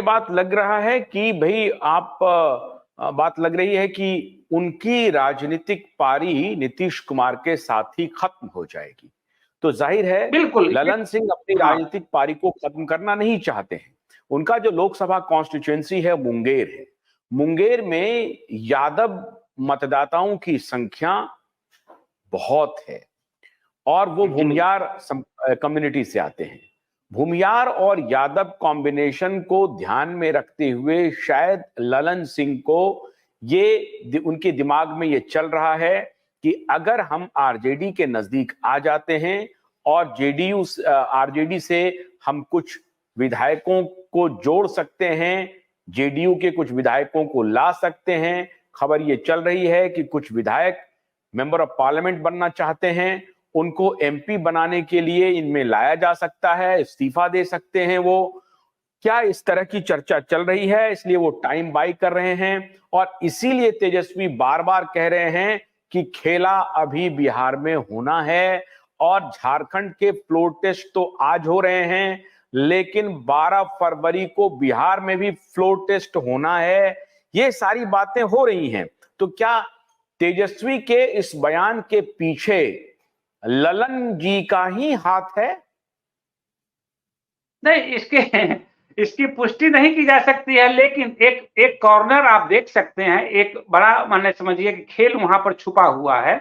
बात लग रहा है कि भाई बात लग रही है कि उनकी राजनीतिक पारी नीतीश कुमार के साथ ही खत्म हो जाएगी। तो जाहिर है बिल्कुल। ललन सिंह अपनी हाँ, राजनीतिक पारी को खत्म करना नहीं चाहते हैं। उनका जो लोकसभा कॉन्स्टिट्यूएंसी है मुंगेर है। मुंगेर में यादव मतदाताओं की संख्या बहुत है और वो भूमियार कम्युनिटी से आते हैं। भूमियार और यादव कॉम्बिनेशन को ध्यान में रखते हुए शायद ललन सिंह को ये उनके दिमाग में ये चल रहा है कि अगर हम आरजेडी के नजदीक आ जाते हैं और जेडीयू आरजेडी से हम कुछ विधायकों को जोड़ सकते हैं, जेडीयू के कुछ विधायकों को ला सकते हैं। खबर ये चल रही है कि कुछ विधायक मेंबर ऑफ पार्लियामेंट बनना चाहते हैं, उनको एमपी बनाने के लिए इनमें लाया जा सकता है, इस्तीफा दे सकते हैं वो। क्या इस तरह की चर्चा चल रही है, इसलिए वो टाइम बाई कर रहे हैं और इसीलिए तेजस्वी बार बार कह रहे हैं कि खेला अभी बिहार में होना है। और झारखंड के फ्लोर टेस्ट तो आज हो रहे हैं, लेकिन 12 फरवरी को बिहार में भी फ्लोर टेस्ट होना है। ये सारी बातें हो रही हैं। तो क्या तेजस्वी के इस बयान के पीछे ललन जी का ही हाथ है? नहीं, इसकी पुष्टि नहीं की जा सकती है, लेकिन एक एक कॉर्नर आप देख सकते हैं। एक बड़ा माने समझिए कि खेल वहां पर छुपा हुआ है।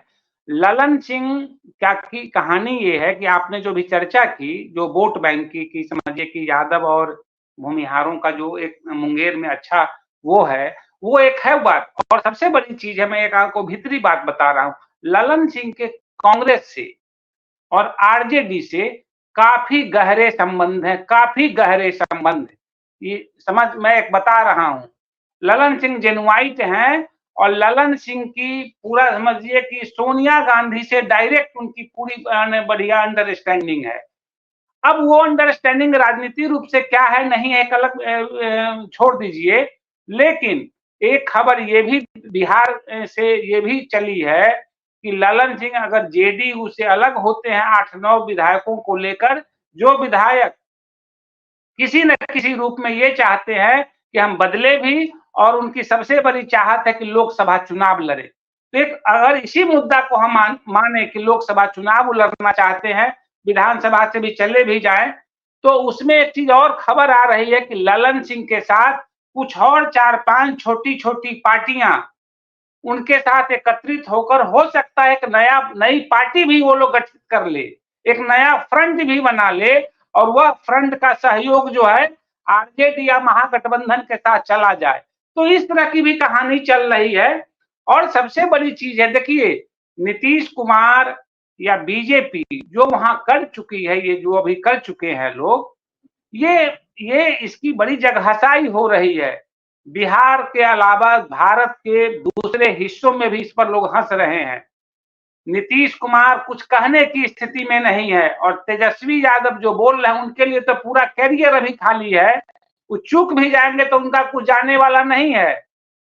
ललन सिंह क्या की कहानी ये है कि आपने जो भी चर्चा की, जो वोट बैंक की समझिए कि यादव और भूमिहारों का जो एक मुंगेर में अच्छा वो है, वो एक है बात। और सबसे बड़ी चीज है, मैं एक आपको भीतरी बात बता रहा हूँ, ललन सिंह के कांग्रेस से और आरजेडी से काफी गहरे संबंध हैं, काफी गहरे संबंध। ये समझ, मैं एक बता रहा हूं, ललन सिंह जेनुआइट हैं और ललन सिंह की पूरा समझिए कि सोनिया गांधी से डायरेक्ट उनकी पूरी बढ़िया अंडरस्टैंडिंग है। अब वो अंडरस्टैंडिंग राजनीतिक रूप से क्या है नहीं है, एक अलग छोड़ दीजिए, लेकिन एक खबर ये भी बिहार से ये भी चली है कि ललन सिंह अगर जेडीयू से अलग होते हैं 8-9 विधायकों को लेकर, जो विधायक किसी न किसी रूप में ये चाहते हैं कि हम बदले भी, और उनकी सबसे बड़ी चाहत है कि लोकसभा चुनाव लड़े। तो एक अगर इसी मुद्दा को हम माने कि लोकसभा चुनाव लड़ना चाहते हैं, विधानसभा से भी चले भी जाएं, तो उसमें एक चीज और खबर आ रही है कि ललन सिंह के साथ कुछ और 4-5 छोटी-छोटी पार्टियां उनके साथ एकत्रित होकर हो सकता है एक नई पार्टी भी वो लोग गठित कर ले, एक नया फ्रंट भी बना ले, और वह फ्रंट का सहयोग जो है आरजेडी या महागठबंधन के साथ चला जाए। तो इस तरह की भी कहानी चल रही है। और सबसे बड़ी चीज है, देखिए नीतीश कुमार या बीजेपी जो वहां कर चुकी है, ये जो अभी कर चुके हैं लोग, ये इसकी बड़ी जगहसाई हो रही है। बिहार के अलावा भारत के दूसरे हिस्सों में भी इस पर लोग हंस रहे हैं। नीतीश कुमार कुछ कहने की स्थिति में नहीं है, और तेजस्वी यादव जो बोल रहे हैं उनके लिए तो पूरा कैरियर अभी खाली है। वो चूक भी जाएंगे तो उनका कुछ जाने वाला नहीं है।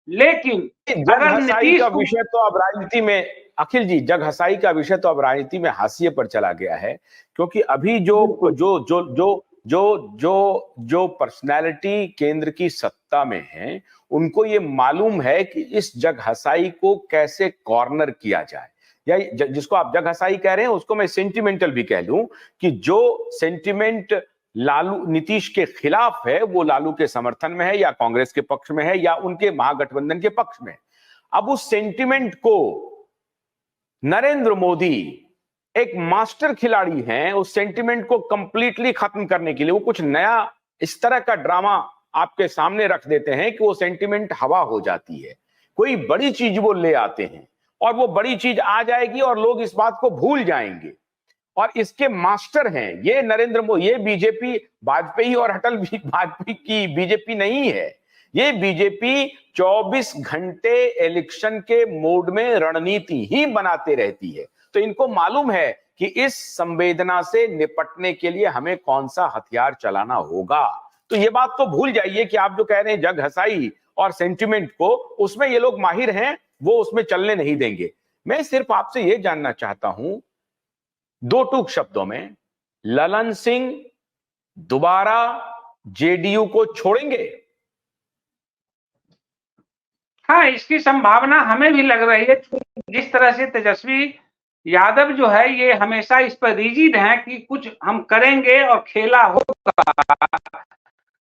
लेकिन अगर जगहसाई नीतीश का विषय तो अब राजनीति में, अखिल जी, जगहसाई का विषय तो अब राजनीति में हाशिए पर चला गया है। क्योंकि अभी जो जो जो जो जो जो जो पर्सनैलिटी केंद्र की सत्ता में है, उनको ये मालूम है कि इस जगहसाई को कैसे कॉर्नर किया जाए, या जिसको आप जगहसाई कह रहे हैं उसको मैं सेंटिमेंटल भी कह लूं, कि जो सेंटिमेंट लालू नीतीश के खिलाफ है वो लालू के समर्थन में है, या कांग्रेस के पक्ष में है, या उनके महागठबंधन के पक्ष में। अब उस सेंटिमेंट को नरेंद्र मोदी एक मास्टर खिलाड़ी हैं, उस सेंटिमेंट को कंप्लीटली खत्म करने के लिए वो कुछ नया इस तरह का ड्रामा आपके सामने रख देते हैं कि वो सेंटिमेंट हवा हो जाती है। कोई बड़ी चीज वो ले आते हैं और वो बड़ी चीज आ जाएगी और लोग इस बात को भूल जाएंगे। और इसके मास्टर हैं ये नरेंद्र मोदी। ये बीजेपी वाजपेयी और अटल वाजपेयी की बीजेपी नहीं है। ये बीजेपी 24 घंटे इलेक्शन के मोड में रणनीति ही बनाते रहती है। तो इनको मालूम है कि इस संवेदना से निपटने के लिए हमें कौन सा हथियार चलाना होगा। तो ये बात तो भूल जाइए कि आप जो कह रहे हैं जगहसाई और सेंटिमेंट को, उसमें ये लोग माहिर हैं, वो उसमें चलने नहीं देंगे। मैं सिर्फ आपसे ये जानना चाहता हूं दो टूक शब्दों में, ललन सिंह दोबारा जेडीयू को छोड़ेंगे? हाँ, इसकी संभावना हमें भी लग रही है। जिस तरह से तेजस्वी यादव जो है ये हमेशा इस पर रिजिड हैं कि कुछ हम करेंगे और खेला होगा।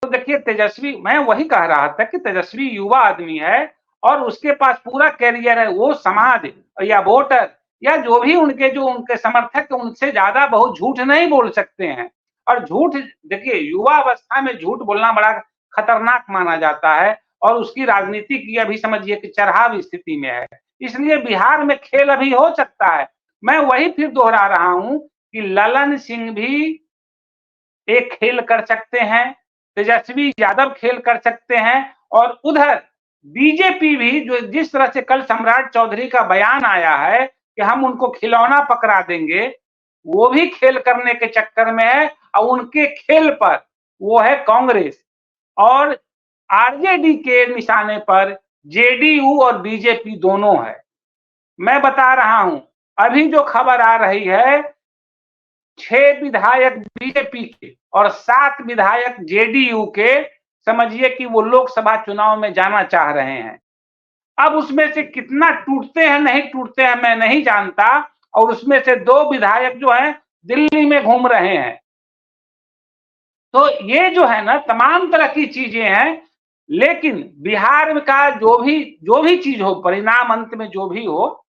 तो देखिए तेजस्वी, मैं वही कह रहा था कि तेजस्वी युवा आदमी है और उसके पास पूरा कैरियर है। वो समाज या वोटर या जो भी उनके समर्थक उनसे ज्यादा बहुत झूठ नहीं बोल सकते हैं। और झूठ, देखिए युवा अवस्था में झूठ बोलना बड़ा खतरनाक माना जाता है और उसकी राजनीति की अभी समझिए कि चरहाव स्थिति में है। इसलिए बिहार में खेल अभी हो सकता है। मैं वही फिर दोहरा रहा हूं कि ललन सिंह भी एक खेल कर सकते हैं, तेजस्वी यादव खेल कर सकते हैं और उधर बीजेपी भी, जो जिस तरह से कल सम्राट चौधरी का बयान आया है कि हम उनको खिलौना पकड़ा देंगे, वो भी खेल करने के चक्कर में है। और उनके खेल पर वो है कांग्रेस और आरजेडी के निशाने पर जेडीयू और बीजेपी दोनों है। मैं बता रहा हूं, अभी जो खबर आ रही है 6 विधायक बीजेपी के और 7 विधायक जेडीयू के, समझिए कि वो लोकसभा चुनाव में जाना चाह रहे हैं। अब उसमें से कितना टूटते हैं नहीं टूटते हैं मैं नहीं जानता, और उसमें से 2 विधायक जो हैं दिल्ली में घूम रहे हैं। तो ये जो है ना तमाम तरह की चीजें हैं, लेकिन बिहार का जो भी चीज हो, परिणाम अंत में जो भी हो,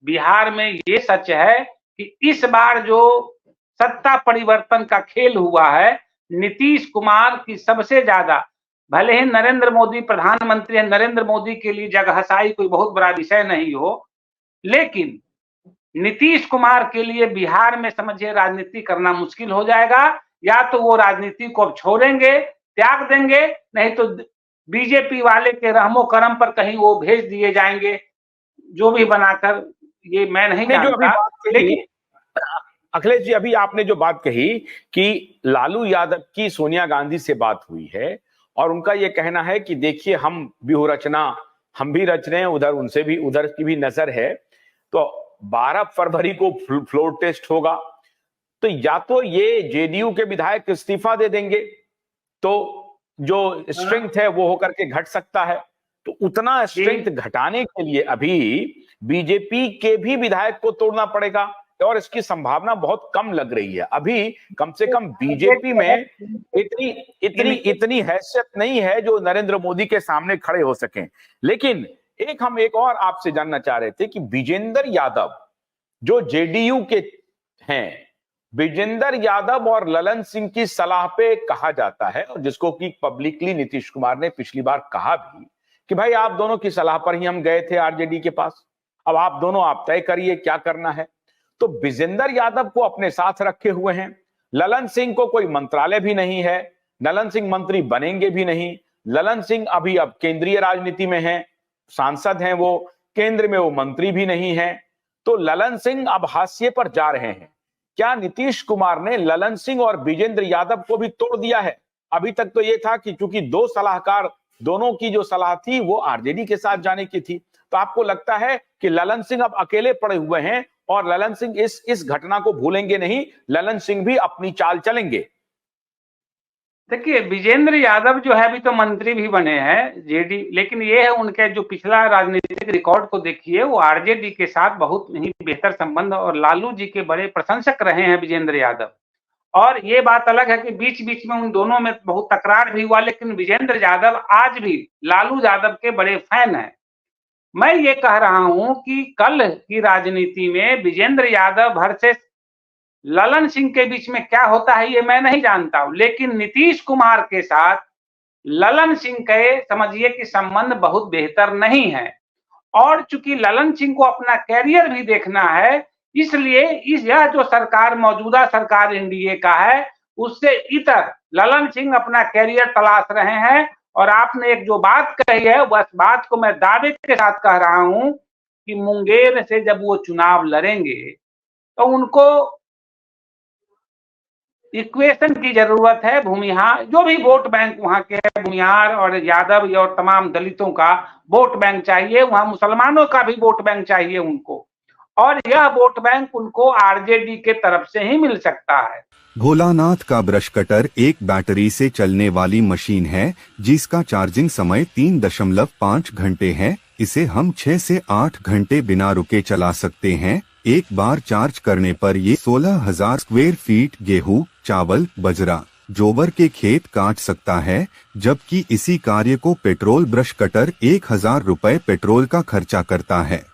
बिहार में ये सच है कि इस बार जो सत्ता परिवर्तन का खेल हुआ है, नीतीश कुमार की सबसे ज्यादा, भले ही नरेंद्र मोदी प्रधानमंत्री है, नरेंद्र मोदी के लिए जगहसाई कोई बहुत बड़ा विषय नहीं हो, लेकिन नीतीश कुमार के लिए बिहार में समझिए राजनीति करना मुश्किल हो जाएगा। या तो वो राजनीति को अब छोड़ेंगे, त्याग देंगे, नहीं तो बीजेपी वाले के रहमो करम पर कहीं वो भेज दिए जाएंगे, जो भी बनाकर, ये मैं नहीं जानता। लेकिन अखिलेश जी, अभी आपने जो बात कही कि लालू यादव की सोनिया गांधी से बात हुई है और उनका यह कहना है कि देखिए हम व्यूह रचना हम भी रच रहे हैं, उधर की भी नजर है। तो 12 फरवरी को फ्लोर टेस्ट होगा, तो या तो ये जेडीयू के विधायक इस्तीफा दे देंगे तो जो स्ट्रेंथ है वो होकर के घट सकता है। तो उतना स्ट्रेंथ घटाने के लिए अभी बीजेपी के भी विधायक को तोड़ना पड़ेगा और इसकी संभावना बहुत कम लग रही है। अभी कम से कम बीजेपी में इतनी हैसियत नहीं है जो नरेंद्र मोदी के सामने खड़े हो सकें। लेकिन हम एक और आपसे जानना चाह रहे थे कि विजेंद्र यादव जो जेडीयू के हैं, विजेंद्र यादव और ललन सिंह की सलाह पे कहा जाता है, और जिसको कि पब्लिकली नीतीश कुमार ने पिछली बार कहा भी कि भाई आप दोनों की सलाह पर ही हम गए थे आरजेडी के पास, अब आप दोनों आप तय करिए क्या करना है। तो विजेंद्र यादव को अपने साथ रखे हुए हैं, ललन सिंह को कोई मंत्रालय भी नहीं है, ललन सिंह मंत्री बनेंगे भी नहीं। ललन सिंह अभी अब केंद्रीय राजनीति में हैं, सांसद हैं वो, केंद्र में वो मंत्री भी नहीं है। तो ललन सिंह अब हाशिए पर जा रहे हैं। क्या नीतीश कुमार ने ललन सिंह और विजेंद्र यादव को भी तोड़ दिया है? अभी तक तो ये था कि चूंकि 2 सलाहकार, दोनों की जो सलाह थी वो आरजेडी के साथ जाने की थी। तो आपको लगता है कि ललन सिंह अब अकेले पड़े हुए हैं और ललन सिंह इस घटना को भूलेंगे नहीं, ललन सिंह भी अपनी चाल चलेंगे? देखिए विजेंद्र यादव जो है अभी तो मंत्री भी बने हैं जेडी, लेकिन ये है उनके जो पिछला राजनीतिक रिकॉर्ड को देखिए, वो आरजेडी के साथ बहुत ही बेहतर संबंध और लालू जी के बड़े प्रशंसक रहे हैं विजेंद्र यादव। और ये बात अलग है कि बीच बीच में उन दोनों में बहुत तकरार भी हुआ, लेकिन विजेंद्र यादव आज भी लालू यादव के बड़े फैन हैं। मैं ये कह रहा हूं कि कल की राजनीति में विजेंद्र यादव वर्सेस ललन सिंह के बीच में क्या होता है ये मैं नहीं जानता हूं, लेकिन नीतीश कुमार के साथ ललन सिंह के समझिए कि संबंध बहुत बेहतर नहीं है। और चूंकि ललन सिंह को अपना कैरियर भी देखना है, इसलिए यह जो सरकार, मौजूदा सरकार एनडीए का है, उससे इतर ललन सिंह अपना कैरियर तलाश रहे हैं। और आपने एक जो बात कही है, बस बात को मैं दावे के साथ कह रहा हूं कि मुंगेर से जब वो चुनाव लड़ेंगे तो उनको इक्वेशन की जरूरत है। भूमिहार जो भी वोट बैंक वहां के है, भूमिहार और यादव और तमाम दलितों का वोट बैंक चाहिए, वहां मुसलमानों का भी वोट बैंक चाहिए उनको, और यह वोट बैंक उनको आरजेडी के तरफ से ही मिल सकता है। भोलानाथ का ब्रश कटर एक बैटरी से चलने वाली मशीन है जिसका चार्जिंग समय 3.5 घंटे है। इसे हम 6 से 8 घंटे बिना रुके चला सकते हैं। एक बार चार्ज करने पर ये 16,000 स्क्वायर फीट गेहूं, चावल, बजरा, जोवर के खेत काट सकता है, जबकि इसी कार्य को पेट्रोल ब्रश कटर 1,000 रुपए पेट्रोल का खर्चा करता है।